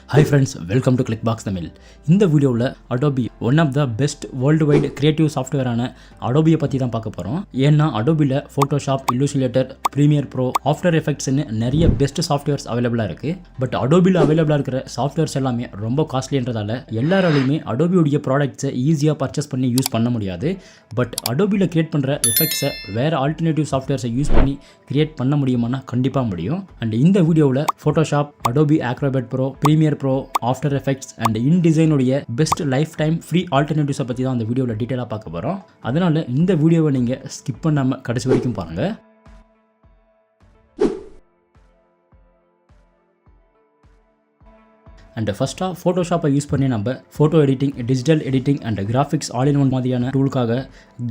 Hi friends, welcome to Clickbox Tamil. இந்த வீடியோவில் Adobe one of the best worldwide creative software ஆன Adobe பற்றி தான் பார்க்க போகிறோம். ஏன்னா Adobeல Photoshop, Illustrator, Premiere Pro, After Effectsன்னு நிறைய பெஸ்ட் சாஃப்ட்வேர்ஸ் அவைலபிளாக இருக்குது. பட் Adobeல அவைலபிளாக இருக்கிற சாஃப்ட்வேர்ஸ் எல்லாமே ரொம்ப காஸ்ட்லின்றதால எல்லாராலையுமே Adobeயோடைய ப்ராடக்ட்ஸை ஈஸியாக பர்ச்சேஸ் பண்ணி யூஸ் பண்ண முடியாது. பட் Adobeல கிரியேட் பண்ணுற எஃபெக்ட்ஸை வேறு ஆல்டர்னேட்டிவ் சாஃப்ட்வேர்ஸை யூஸ் பண்ணி கிரியேட் பண்ண முடியுமானா கண்டிப்பாக முடியும். அண்ட் இந்த வீடியோவில் Photoshop, Adobe Acrobat Pro, Premiere Pro, After Effects and InDesign உடைய பெஸ்ட் லைஃப் டைம் ஃப்ரீ ஆல்டர்னேட்டிவ்ஸை பற்றி தான் அந்த வீடியோவில் டீட்டெயிலாக பார்க்க போகிறோம். அதனால் இந்த வீடியோவை நீங்கள் ஸ்கிப் பண்ணாமல் கடைசி வரைக்கும் பாருங்கள். அண்ட் ஃபஸ்ட்டாக ஃபோட்டோஷாப்பை யூஸ் பண்ணி நம்ம photo editing, digital editing and graphics all in one மாதிரியான டூலுக்காக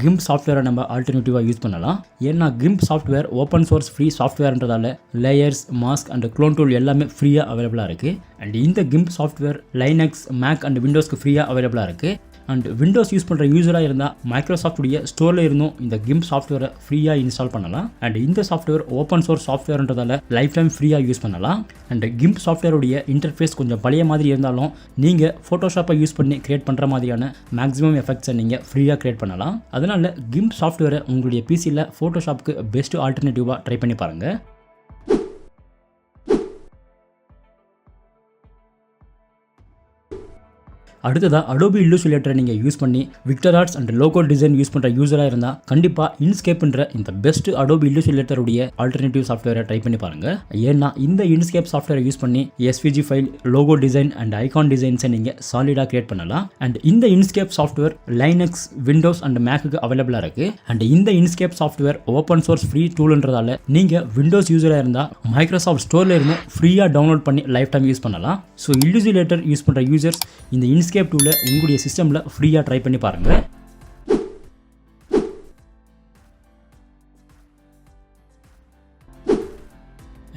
கிம்ப் சாஃப்ட்வேரை நம்ம ஆல்டர்னேட்டிவாக யூஸ் பண்ணலாம். ஏன்னா GIMP software open source free சாஃப்ட்வேர்ன்றதால layers, mask and clone tool எல்லாமே ஃப்ரீயாக அவைலபிளாக இருக்குது. அண்ட் இந்த GIMP software Linux, Mac and விண்டோஸ்க்கு ஃப்ரீயாக அவைலபிளாக இருக்குது. அண்ட் விண்டோஸ் யூஸ் பண்ணுற யூஸராக இருந்தால் மைக்ரோசாஃப்டுடைய ஸ்டோரில் இருந்தும் இந்த கிம்ப் சாஃப்ட்வேரை ஃப்ரீயாக இன்ஸ்டால் பண்ணலாம். அண்ட் இந்த சாஃப்ட்வேர் ஓப்பன் சோர்ஸ் சாஃப்ட்வேர்ன்றதால லைஃப் டைம் ஃப்ரீயாக யூஸ் பண்ணலாம். அண்ட் கிம்ப் சாஃப்ட்வேருடைய இன்டர்ஃபேஸ் கொஞ்சம் பழைய மாதிரி இருந்தாலும் நீங்கள் ஃபோட்டோஷாப்பை யூஸ் பண்ணி கிரியேட் பண்ணுற மாதிரியான மேக்ஸிமம் எஃபெக்ட்ஸை நீங்கள் ஃப்ரீயாக கிரியேட் பண்ணலாம். அதனால் கிம்ப் சாஃப்ட்வேரை உங்களுடைய பிசியில் ஃபோட்டோஷாப்புக்கு பெஸ்ட் ஆல்டர்னேட்டிவாக ட்ரை பண்ணி பாருங்கள். அடுத்ததாக Adobe Illustrator நீங்கள் யூஸ் பண்ணி vector arts and logo design use பண்ணுற யூஸராக இருந்தால் கண்டிப்பாக இன்ஸ்கேப்ன்ற இந்த பெஸ்ட் Adobe Illustrator உடைய ஆல்டர்னேட்டிவ் சாஃப்ட்வேரை ட்ரை பண்ணி பாருங்கள். ஏன்னா இந்த இன்ஸ்கேப் சாஃப்ட்வேரை யூஸ் பண்ணி SVG file, logo design and icon டிசைன்ஸை நீங்கள் சாலிடாக கிரியேட் பண்ணலாம். அண்ட் இந்த Inkscape software Linux, Windows and மேக்குக்கு அவைலபிளாக இருக்குது. அண்ட் இந்த Inkscape software open source free டூல்ன்றதால நீங்கள் விண்டோஸ் யூஸராக இருந்தால் மைக்ரோசாஃப்ட் ஸ்டோரில் இருந்து ஃப்ரீயாக டவுன்லோட் பண்ணி லைஃப் டைம் யூஸ் பண்ணலாம். ஸோ Illustrator யூஸ் பண்ணுற யூசர்ஸ் இந்த இன்ஸ்கேப் டூலை உங்களுடைய சிஸ்டமில் ஃப்ரீயாக ட்ரை பண்ணி பாருங்கள்.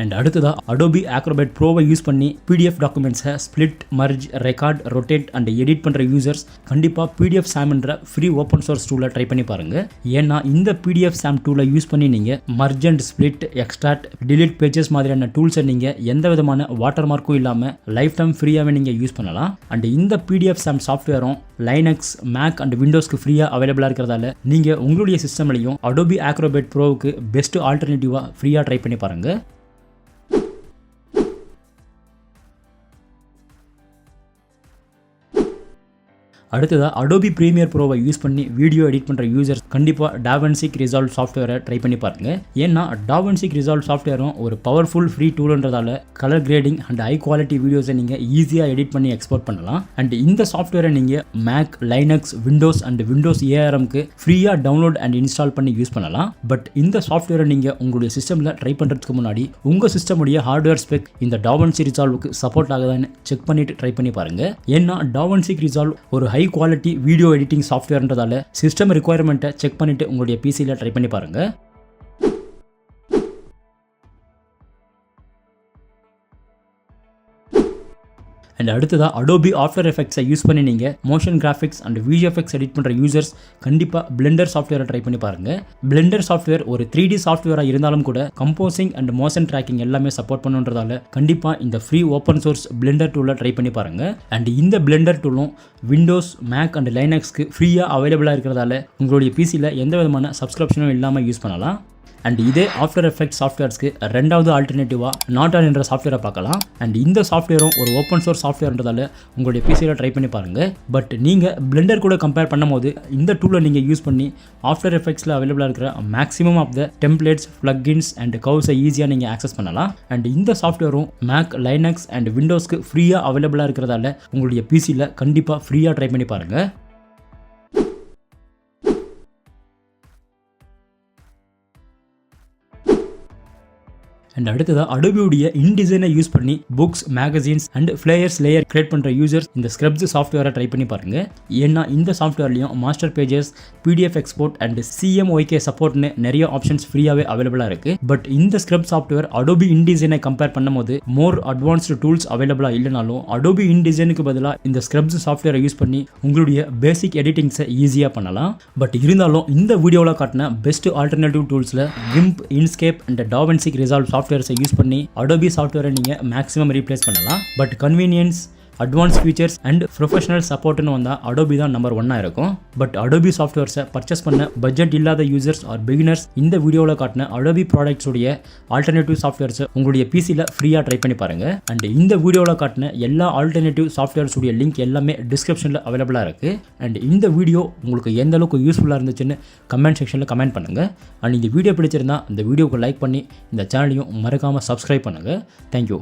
அண்ட் அடுத்ததாக Adobe Acrobat Proவை யூஸ் பண்ணி PDF டாக்குமெண்ட்ஸை split, merge, record, rotate and edit பண்ணுற யூசர்ஸ் கண்டிப்பாக PDF சாம்ன்ற ஃப்ரீ ஓப்பன் சோர்ஸ் டூலை ட்ரை பண்ணி பாருங்கள். ஏன்னா இந்த PDF சாம் டூலை யூஸ் பண்ணி நீங்கள் merge and split, extract, delete pages மாதிரியான டூல்ஸை நீங்கள் எந்த விதமான வாட்டர் மார்க்கும் இல்லாமல் லைஃப் டைம் ஃப்ரீயாகவே நீங்கள் யூஸ் பண்ணலாம். அண்ட் இந்த PDF சாம் சாஃப்ட்வேரும் லைனக்ஸ், மேக் அண்ட் விண்டோஸ்க்கு ஃப்ரீயாக அவைலபிளாக இருக்கிறதால நீங்கள் உங்களுடைய சிஸ்டம்லையும் Adobe Acrobat Proவுக்கு பெஸ்ட் ஆல்டர்னேட்டிவாக ஃப்ரீயாக ட்ரை பண்ணி பாருங்கள். அடுத்ததாக Adobe Premiere Proவை யூஸ் பண்ணி வீடியோ எடிட் பண்ணுற யூசர்ஸ் கண்டிப்பாக DaVinci Resolve சாஃப்ட்வேரை ட்ரை பண்ணி பாருங்கள். ஏன்னா DaVinci Resolve சாஃப்ட்வேரும் ஒரு பவர்ஃபுல் ஃப்ரீ டூல்ன்றதால colour grading and high quality வீடியோஸை நீங்கள் ஈஸியாக எடிட் பண்ணி எக்ஸ்போர்ட் பண்ணலாம். அண்ட் இந்த சாஃப்ட்வேரை நீங்கள் Mac, Linux, Windows and Windows ARMக்கு ஃப்ரீயாக டவுன்லோட் அண்ட் இன்ஸ்டால் பண்ணி யூஸ் பண்ணலாம். பட் இந்த சாஃப்ட்வேரை நீங்கள் உங்களுடைய சிஸ்டமில் ட்ரை பண்ணுறதுக்கு முன்னாடி உங்கள் சிஸ்டமுடைய ஹார்ட்வேர் ஸ்பெக் இந்த DaVinci Resolveக்கு சப்போர்ட் ஆகுதான்னு செக் பண்ணிட்டு ட்ரை பண்ணி பாருங்கள். ஏன்னா DaVinci Resolve ஒரு ஹை குவாலிட்டி வீடியோ எடிட்டிங் சாஃப்ட்வேர்ன்றதால சிஸ்டம் ரிக்வயர்மெண்ட்டை செக் பண்ணிட்டு உங்களுடைய பிசியில் ட்ரை பண்ணி பாருங்க. அண்ட் அடுத்ததாக Adobe After Effectsஐ யூஸ் பண்ணி நீங்கள் motion graphics and VFX edit பண்ணுற யூசர்ஸ் கண்டிப்பாக பிளெண்டர் சாஃப்ட்வேரை ட்ரை பண்ணி பாருங்கள். பிளெண்டர் சாஃப்ட்வேர் ஒரு 3D சாஃப்ட்வேராக இருந்தாலும் கூட கம்போசிங் அண்ட் மோஷன் ட்ராக்கிங் எல்லாமே சப்போர்ட் பண்ணுன்றதால கண்டிப்பாக இந்த ஃப்ரீ ஓப்பன் சோர்ஸ் பிளெண்டர் டூலை ட்ரை பண்ணி பாருங்கள். அண்ட் இந்த பிளெண்டர் டூலும் விண்டோஸ், மேக் அண்ட் லைனக்ஸ்க்கு ஃப்ரீயாக அவைலபிளாக இருக்கிறதால உங்களுடைய பிசியில் எந்த விதமான சப்ஸ்கிரிப்ஷனும் இல்லாமல் யூஸ் பண்ணலாம். அண்ட் இதே ஆஃப்டர் எஃபெக்ட் சாஃப்ட்வேர்ஸ்க்கு ரெண்டாவது ஆல்டர்னேட்டிவாக நாட்டான் என்ற சாஃப்ட்வேரை பார்க்கலாம். அண்ட் இந்த சாஃப்ட்வேரும் ஒரு ஓப்பன் சோர்ஸ் சாஃப்ட்வேர்ன்றதால உங்களுடைய பிசியில் ட்ரை பண்ணி பாருங்கள். பட் நீங்கள் பிளெண்டர் கூட கம்பேர் பண்ணும்போது இந்த டூலை நீங்கள் யூஸ் பண்ணி ஆஃப்டர் எஃபெக்ட்ஸில் அவைலபிளாக இருக்கிற maximum of the templates, plugins and கர்வ்ஸை ஈஸியாக நீங்கள் ஆக்சஸ் பண்ணலாம். அண்ட் இந்த சாஃப்ட்வேரும் மேக், லைனக்ஸ் அண்ட் விண்டோஸ்க்கு ஃப்ரீயாக அவைலபிளாக இருக்கிறதால உங்களுடைய பிசியில் கண்டிப்பாக ஃப்ரீயாக ட்ரை பண்ணி பாருங்கள். அண்ட் அடுத்ததாக Adobeயோடைய InDesignஐ யூஸ் பண்ணி books, magazines and flyers layer create பண்ணுற யூசர்ஸ் இந்த ஸ்க்ரப்ஸ் சாஃப்ட்வேரை ட்ரை பண்ணி பாருங்கள். ஏன்னா இந்த சாஃப்ட்வேர்லையும் master pages, PDF export and CMYK சப்போர்ட்னு நிறைய ஆப்ஷன்ஸ் ஃப்ரீயாகவே அவைலபிளாக இருக்குது. பட் இந்த ஸ்க்ரப் சாஃப்ட்வேர் Adobe InDesignஐ கம்பேர் பண்ணும்போது மோர் அட்வான்ஸ்டு டூல்ஸ் அவைலபிளாக இல்லைனாலும் Adobe InDesignக்கு பதிலாக இந்த ஸ்க்ரப்ஸ் சாஃப்ட்வேரை யூஸ் பண்ணி உங்களுடைய பேசிக் எடிட்டிங்ஸை ஈஸியாக பண்ணலாம். பட் இருந்தாலும் இந்த வீடியோவில் காட்டின பெஸ்ட் ஆல்டர்னேட்டிவ் டூல்ஸில் Gimp, Inkscape அண்ட் DaVinci Resolve சாஃப்ட்வேர்ஸை யூஸ் பண்ணி அடோபி சாஃப்ட்வேரை நீங்கள் மேக்ஸிமம் ரீப்ளேஸ் பண்ணலாம். But convenience, advance features and professional சப்போர்ட்னு வந்தால் அடோபி தான் நம்பர் 1 இருக்கும். பட் அடோபி சாஃப்ட்வேர்ஸை பர்ச்சேஸ் பண்ண பட்ஜெட் இல்லாத யூசர்ஸ் ஆர் பிகினர்ஸ் இந்த வீடியோவில் காட்டின அடோபி ப்ராடக்ட்ஸ் உடைய ஆல்டர்னேட்டிவ் சாஃப்ட்வேர்ஸை உங்களுடைய பிசியில் ஃப்ரீயாக ட்ரை பண்ணி பாருங்க. அண்ட் இந்த வீடியோவில் காட்டின எல்லா ஆல்டர்னேட்டிவ் சாஃப்ட்வேர்ஸ் உடைய லிங்க் எல்லாமே டிஸ்கிரிப்ஷனில் அவைலபிளாக இருக்குது. அண்ட் இந்த வீடியோ உங்களுக்கு எந்த அளவுக்கு யூஸ்ஃபுல்லாக இருந்துச்சுன்னு கமெண்ட் செக்ஷனில் கமெண்ட் பண்ணுங்கள். அண்ட் இந்த வீடியோ பிடிச்சிருந்தா இந்த வீடியோக்கு லைக் பண்ணி இந்த சேனலையும் மறக்காமல் சப்ஸ்கிரைப் பண்ணுங்கள். தேங்க்யூ.